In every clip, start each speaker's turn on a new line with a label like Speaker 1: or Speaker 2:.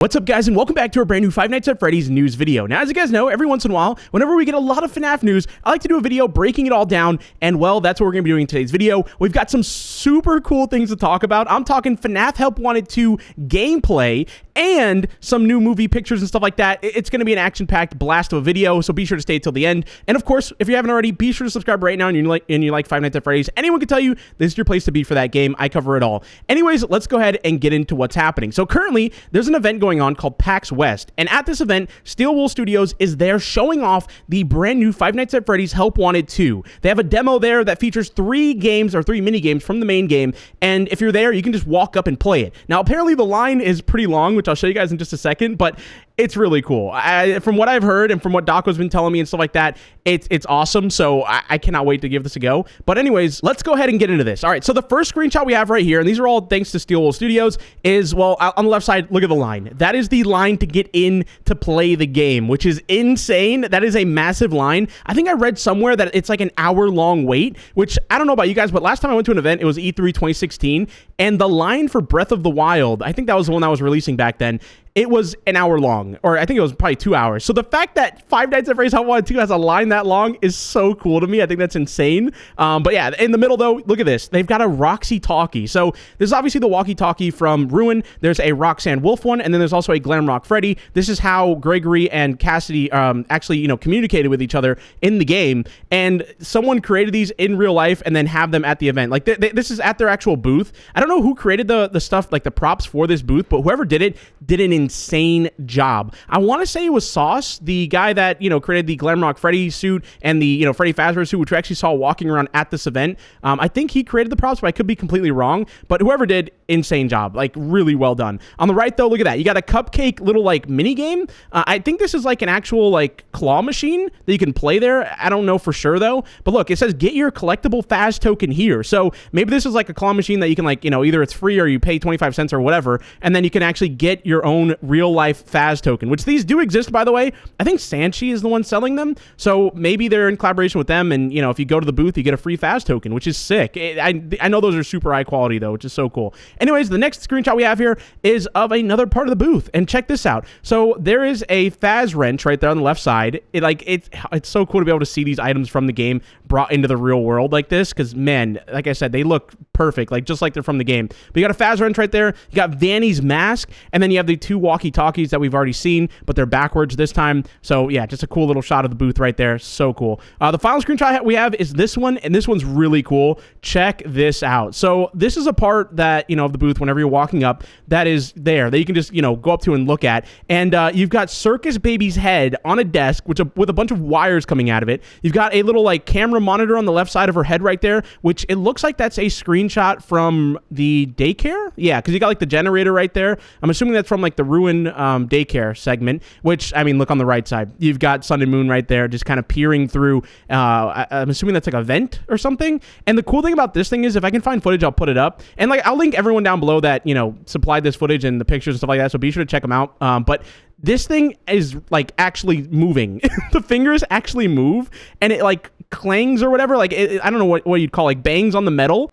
Speaker 1: What's up, guys, and welcome back to a brand new Five Nights at Freddy's news video. Now, as you guys know, every once in a while, whenever we get a lot of FNAF news, I like to do a video breaking it all down, and well, that's what we're going to be doing in today's video. We've got some super cool things to talk about. I'm talking FNAF Help Wanted 2 gameplay, and some new movie pictures and stuff like that. It's going to be an action-packed blast of a video, so be sure to stay till the end. And of course, if you haven't already, be sure to subscribe right now, and you like Five Nights at Freddy's. Anyone can tell you this is your place to be for that game. I cover it all. Anyways, let's go ahead and get into what's happening. So currently, there's an event going on called PAX West, and at this event, Steel Wool Studios is there showing off the brand new Five Nights at Freddy's Help Wanted 2. They have a demo there that features 3 mini games from the main game, and if you're there, you can just walk up and play it. Now, apparently the line is pretty long, which I'll show you guys in just a second, but it's really cool. From what I've heard and from what Doco's been telling me and stuff like that, it's awesome, so I cannot wait to give this a go. But anyways, let's go ahead and get into this. All right, so the first screenshot we have right here, and these are all thanks to Steel Wool Studios, is, well, on the left side, look at the line. That is the line to get in to play the game, which is insane. That is a massive line. I think I read somewhere that it's like an hour-long wait, which I don't know about you guys, but last time I went to an event, it was E3 2016, and the line for Breath of the Wild, I think that was the one that was releasing back then, it was an hour long, or I think it was probably 2 hours. So the fact that Five Nights at Freddy's Help Wanted 2 has a line that long is so cool to me. I think that's insane. But yeah, in the middle though, look at this. They've got a Roxy talkie. So there's obviously the walkie-talkie from Ruin. There's a Roxanne Wolf one, and then there's also a Glamrock Freddy. This is how Gregory and Cassidy actually, communicated with each other in the game. And someone created these in real life and then have them at the event. Like this is at their actual booth. I don't know who created the stuff, like the props for this booth, but whoever did it did an insane job. I want to say it was Sauce, the guy that, created the Glamrock Freddy suit and the, Freddy Fazbear suit, which we actually saw walking around at this event. I think he created the props, but I could be completely wrong. But whoever did, insane job. Like, really well done. On the right, though, look at that. You got a cupcake little, mini game. I think this is, an actual, claw machine that you can play there. I don't know for sure, though. But look, it says, get your collectible Faz token here. So maybe this is, a claw machine that you can, either it's free or you pay 25 cents or whatever, and then you can actually get your own real-life Faz token, which these do exist, by the way. I think Sanchi is the one selling them, so maybe they're in collaboration with them, and, if you go to the booth, you get a free Faz token, which is sick. I know those are super high quality, though, which is so cool. Anyways, the next screenshot we have here is of another part of the booth, and check this out. So there is a Faz wrench right there on the left side. It's so cool to be able to see these items from the game brought into the real world like this, because, man, like I said, they look perfect, just like they're from the game. But you got a Faz wrench right there, you got Vanny's mask, and then you have the 2 walkie-talkies that we've already seen, but they're backwards this time. So yeah, just a cool little shot of the booth right there. So cool. The final screenshot we have is this one, and this one's really cool. Check this out. So this is a part that, of the booth whenever you're walking up that is there that you can just, go up to and look at. And you've got Circus Baby's head on a desk, with a bunch of wires coming out of it. You've got a little camera monitor on the left side of her head right there, which it looks like that's a screenshot from the daycare. Yeah, because you got the generator right there. I'm assuming that's from the Ruin daycare segment, which, I mean, look on the right side. You've got Sun and Moon right there just kind of peering through. I'm assuming that's a vent or something. And the cool thing about this thing is, if I can find footage, I'll put it up. And I'll link everyone down below that, supplied this footage and the pictures and stuff like that. So be sure to check them out. But this thing is actually moving. The fingers actually move, and it clangs or whatever. I don't know what you'd call bangs on the metal.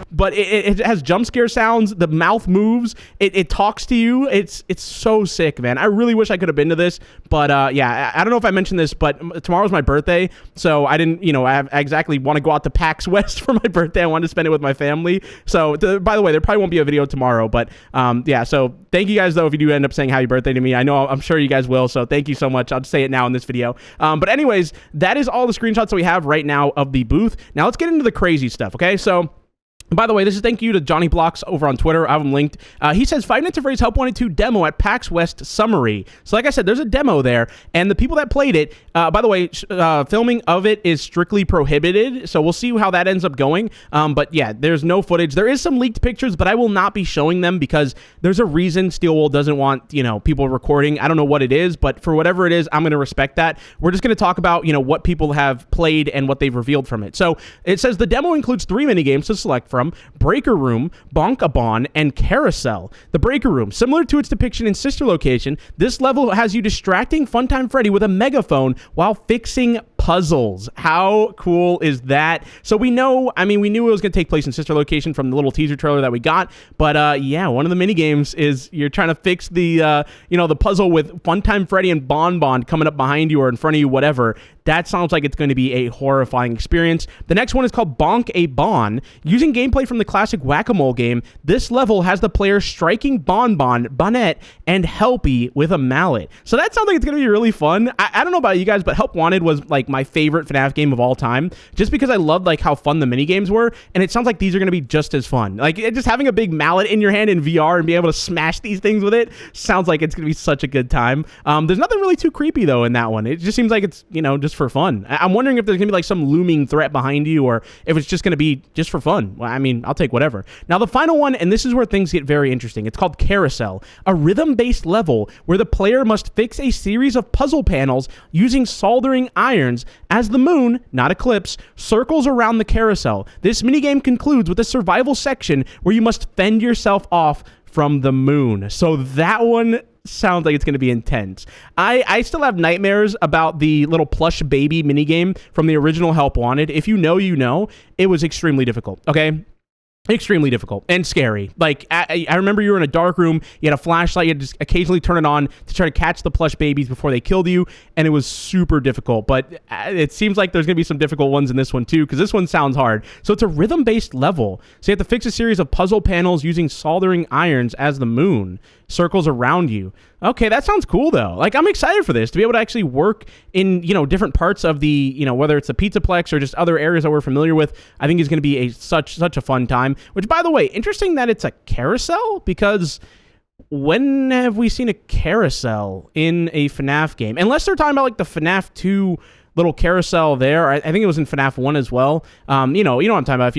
Speaker 1: But it has jump scare sounds. The mouth moves. It talks to you. It's so sick, man. I really wish I could have been to this. But yeah, I don't know if I mentioned this, but tomorrow's my birthday, so I didn't, I exactly want to go out to PAX West for my birthday. I wanted to spend it with my family. So by the way, there probably won't be a video tomorrow, but yeah. So thank you guys though if you do end up saying happy birthday to me. I'm sure you guys will. So thank you so much. I'll just say it now in this video. But anyways, that is all the screenshots that we have right now of the booth. Now let's get into the crazy stuff. Okay, so. By the way, this is thank you to Johnny Blocks over on Twitter. I have him linked. He says, Five Nights at Freddy's Help Wanted 2 demo at PAX West summary. So like I said, there's a demo there, and the people that played it, by the way, filming of it is strictly prohibited, so we'll see how that ends up going. But yeah, there's no footage. There is some leaked pictures, but I will not be showing them because there's a reason Steel Wool doesn't want, people recording. I don't know what it is, but for whatever it is, I'm going to respect that. We're just going to talk about, what people have played and what they've revealed from it. So it says the demo includes 3 minigames to select from, from Breaker Room, Bonk A Bond, and Carousel. The Breaker Room, similar to its depiction in Sister Location, this level has you distracting Funtime Freddy with a megaphone while fixing puzzles. How cool is that? So we know, I mean, we knew it was going to take place in Sister Location from the little teaser trailer that we got, but yeah, one of the mini games is you're trying to fix the, the puzzle with Funtime Freddy and Bon Bon coming up behind you or in front of you, whatever. That sounds like it's going to be a horrifying experience. The next one is called Bonk A Bond. Using gameplay from the classic Whack-A-Mole game, this level has the player striking Bon Bon, Bonette, and Helpy with a mallet. So that sounds like it's going to be really fun. I don't know about you guys, but Help Wanted was like my favorite FNAF game of all time, just because I loved like how fun the mini games were, and it sounds like these are going to be just as fun. Like just having a big mallet in your hand in VR and be able to smash these things with it sounds like it's going to be such a good time. There's nothing really too creepy though in that one. It just seems like it's, just for fun. I'm wondering if there's gonna be like some looming threat behind you, or if it's just gonna be just for fun. Well, I mean, I'll take whatever. Now the final one, and this is where things get very interesting. It's called Carousel, a rhythm-based level where the player must fix a series of puzzle panels using soldering irons as the moon, not eclipse, circles around the carousel. This minigame concludes with a survival section where you must fend yourself off from the moon. So that one sounds like it's going to be intense. I still have nightmares about the little plush baby minigame from the original Help Wanted. If you know, it was extremely difficult, okay? Extremely difficult and scary. Like, I remember you were in a dark room, you had a flashlight, you had to just occasionally turn it on to try to catch the plush babies before they killed you, and it was super difficult. But it seems like there's going to be some difficult ones in this one too, because this one sounds hard. So it's a rhythm-based level. So you have to fix a series of puzzle panels using soldering irons as the moon circles around you. Okay, that sounds cool though. Like, I'm excited for this, to be able to actually work in, different parts of the, whether it's the Pizzaplex or just other areas that we're familiar with. I think it's going to be such a fun time. Which, by the way, interesting that it's a carousel, because when have we seen a carousel in a FNAF game? Unless they're talking about like the FNAF 2 little carousel there. I think it was in FNAF 1 as well. You know what I'm talking about.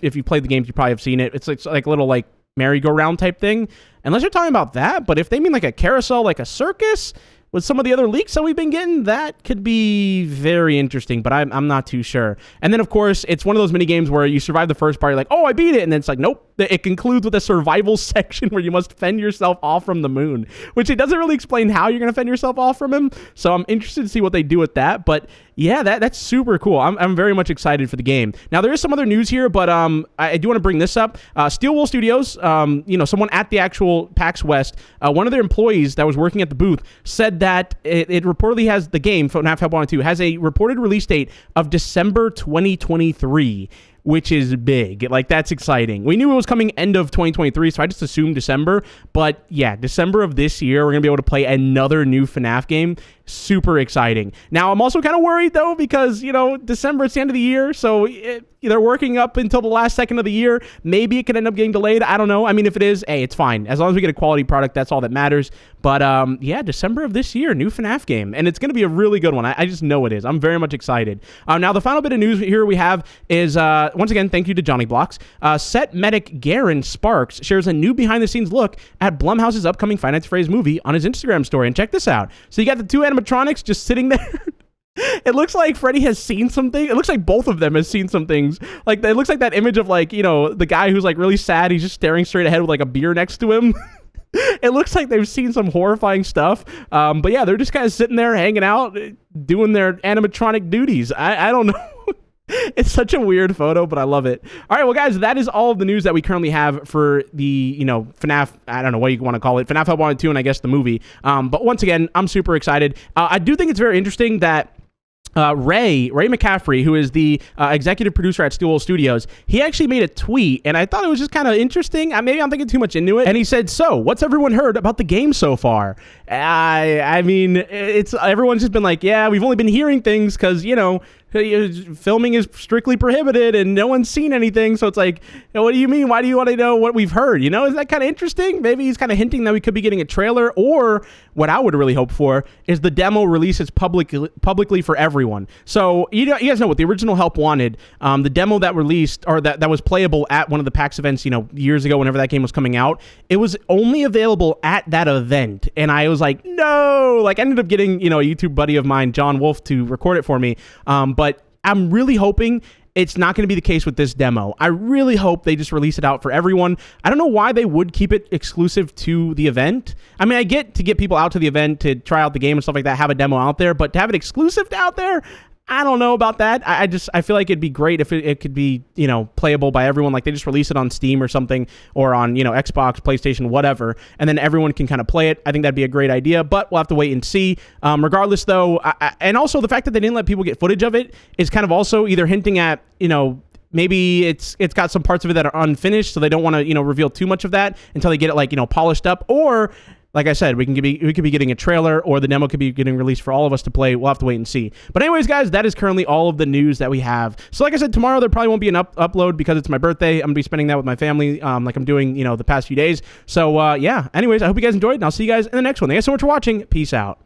Speaker 1: If you played the games, you probably have seen it. It's like a little like merry-go-round type thing. Unless you're talking about that, but if they mean like a carousel, like a circus, with some of the other leaks that we've been getting, that could be very interesting, but I'm not too sure. And then, of course, it's one of those mini games where you survive the first part, you're like, oh, I beat it, and then it's like, nope. It concludes with a survival section where you must fend yourself off from the moon, which it doesn't really explain how you're going to fend yourself off from him, so I'm interested to see what they do with that, but yeah, that's super cool. I'm very much excited for the game. Now, there is some other news here, but I do want to bring this up. Steel Wool Studios, someone at the actual PAX West, one of their employees that was working at the booth said that it reportedly has the game, FNAF Help Wanted 2, has a reported release date of December 2023. Which is big. Like, that's exciting. We knew it was coming end of 2023, so I just assumed December. But yeah, December of this year, we're going to be able to play another new FNAF game. Super exciting. Now, I'm also kind of worried, though, because, December, it's the end of the year, so they're working up until the last second of the year. Maybe it could end up getting delayed. I don't know. I mean, if it is, hey, it's fine. As long as we get a quality product, that's all that matters. But yeah, December of this year, new FNAF game. And it's going to be a really good one. I just know it is. I'm very much excited. Now, the final bit of news here we have is, once again, thank you to Johnny Blocks. Set medic Garen Sparks shares a new behind-the-scenes look at Blumhouse's upcoming Five Nights at Freddy's movie on his Instagram story. And check this out. So you got the two animatronics just sitting there. It looks like Freddy has seen something. It looks like both of them has seen some things. Like, it looks like that image of, like, the guy who's, like, really sad. He's just staring straight ahead with, like, a beer next to him. It looks like they've seen some horrifying stuff. But, yeah, they're just kind of sitting there hanging out, doing their animatronic duties. I don't know. It's such a weird photo, but I love it. All right, well, guys, that is all of the news that we currently have for the, FNAF, I don't know what you want to call it, FNAF Help Wanted 2, and I guess the movie. But once again, I'm super excited. I do think it's very interesting that Ray McCaffrey, who is the executive producer at Steel Wool Studios, he actually made a tweet, and I thought it was just kind of interesting. Maybe I'm thinking too much into it. And he said, so, what's everyone heard about the game so far? I mean, everyone's just been like, yeah, we've only been hearing things because, filming is strictly prohibited and no one's seen anything. So it's like, what do you mean? Why do you want to know what we've heard? Is that kind of interesting? Maybe he's kind of hinting that we could be getting a trailer, or what I would really hope for is the demo releases publicly for everyone. So you guys know, with the original Help Wanted, the demo that released, or that was playable at one of the PAX events, years ago, whenever that game was coming out, it was only available at that event. And I was like, no, like, I ended up getting, a YouTube buddy of mine, John Wolf, to record it for me. But I'm really hoping It's not going to be the case with this demo. I really hope they just release it out for everyone. I don't know why they would keep it exclusive to the event. I mean, I get to get people out to the event to try out the game and stuff like that, have a demo out there, but to have it exclusive to out there, I don't know about that. I feel like it'd be great if it could be, you know, playable by everyone. Like they just release it on Steam or something, or on, you know, Xbox, PlayStation, whatever, and then everyone can kind of play it. I think that'd be a great idea, but we'll have to wait and see. Regardless, though, and also the fact that they didn't let people get footage of it is kind of also either hinting at, you know, maybe it's got some parts of it that are unfinished, so they don't want to, you know, reveal too much of that until they get it, like, you know, polished up. Or like I said, we could be getting a trailer, or the demo could be getting released for all of us to play. We'll have to wait and see. But anyways, guys, that is currently all of the news that we have. So like I said, tomorrow there probably won't be an upload because it's my birthday. I'm gonna be spending that with my family, like I'm doing, you know, the past few days. So yeah. Anyways, I hope you guys enjoyed, and I'll see you guys in the next one. Thank you so much for watching. Peace out.